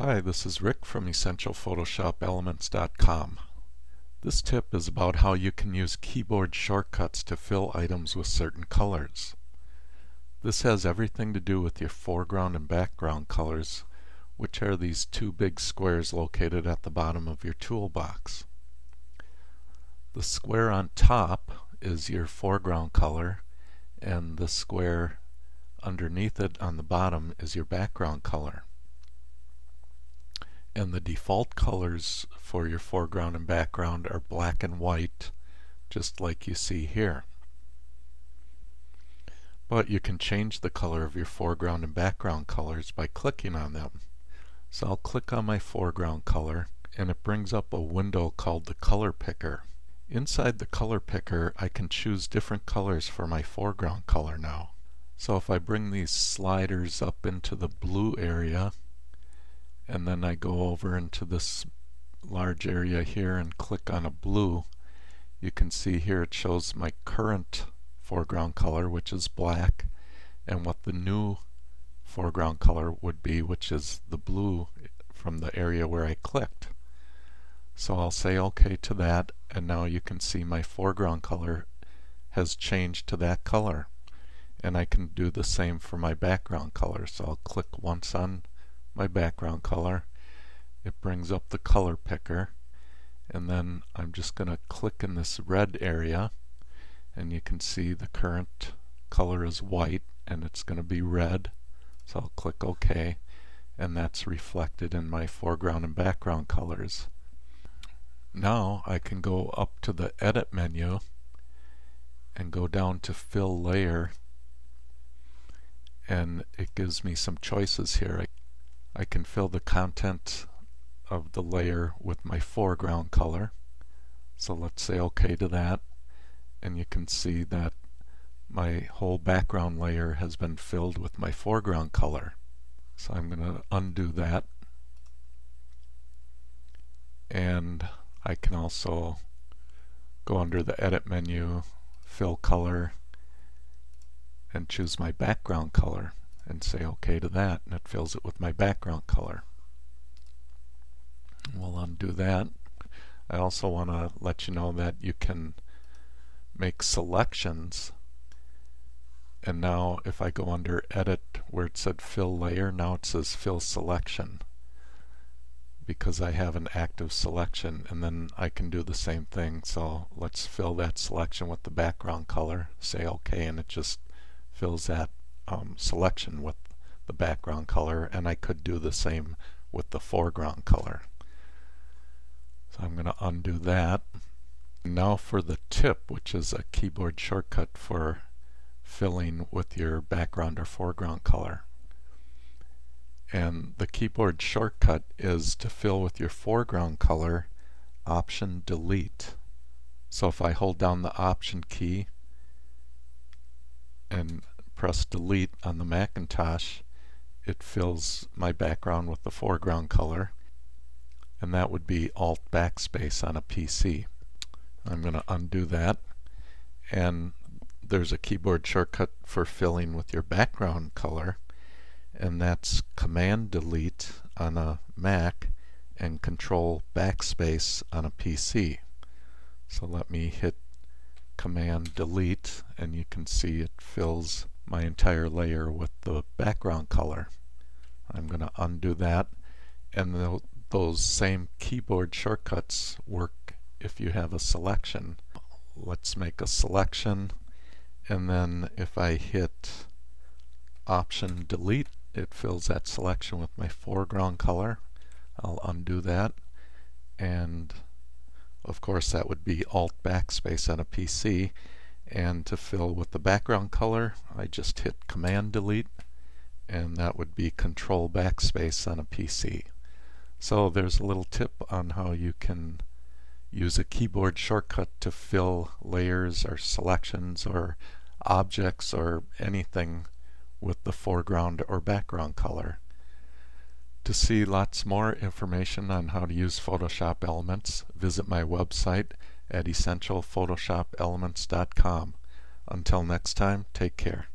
Hi, this is Rick from EssentialPhotoshopElements.com. This tip is about how you can use keyboard shortcuts to fill items with certain colors. This has everything to do with your foreground and background colors, which are these two big squares located at the bottom of your toolbox. The square on top is your foreground color, and the square underneath it on the bottom is your background color. And the default colors for your foreground and background are black and white, just like you see here. But you can change the color of your foreground and background colors by clicking on them. So I'll click on my foreground color and it brings up a window called the color picker. Inside the color picker I can choose different colors for my foreground color now. So if I bring these sliders up into the blue area, and then I go over into this large area here and click on a blue, you can see here it shows my current foreground color, which is black, and what the new foreground color would be, which is the blue from the area where I clicked. So I'll say OK to that, and now you can see my foreground color has changed to that color. And I can do the same for my background color. So I'll click once on my background color, it brings up the color picker, and then I'm just going to click in this red area, and you can see the current color is white and it's going to be red. So I'll click OK, and that's reflected in my foreground and background colors. Now I can go up to the edit menu and go down to fill layer, and it gives me some choices here. I can fill the content of the layer with my foreground color. So let's say OK to that, and you can see that my whole background layer has been filled with my foreground color. So I'm going to undo that, and I can also go under the edit menu, fill color, and choose my background color and say OK to that, and it fills it with my background color. We'll undo that. I also want to let you know that you can make selections, and now if I go under edit where it said fill layer, now it says fill selection because I have an active selection, and then I can do the same thing. So let's fill that selection with the background color, say OK, and it just fills that selection with the background color, and I could do the same with the foreground color. So I'm going to undo that. Now for the tip, which is a keyboard shortcut for filling with your background or foreground color. And the keyboard shortcut is to fill with your foreground color, Option Delete. So if I hold down the Option key and press delete on the Macintosh, it fills my background with the foreground color, and that would be Alt backspace on a PC. I'm going to undo that, and there's a keyboard shortcut for filling with your background color, and that's Command Delete on a Mac and Control backspace on a PC. So let me hit Command Delete, and you can see it fills my entire layer with the background color. I'm going to undo that, and those same keyboard shortcuts work if you have a selection. Let's make a selection, and then if I hit Option Delete, it fills that selection with my foreground color. I'll undo that, and of course that would be Alt backspace on a PC, and to fill with the background color I just hit Command Delete, and that would be Control backspace on a PC. So there's a little tip on how you can use a keyboard shortcut to fill layers or selections or objects or anything with the foreground or background color. To see lots more information on how to use Photoshop Elements, visit my website at EssentialPhotoshopElements.com. Until next time, take care.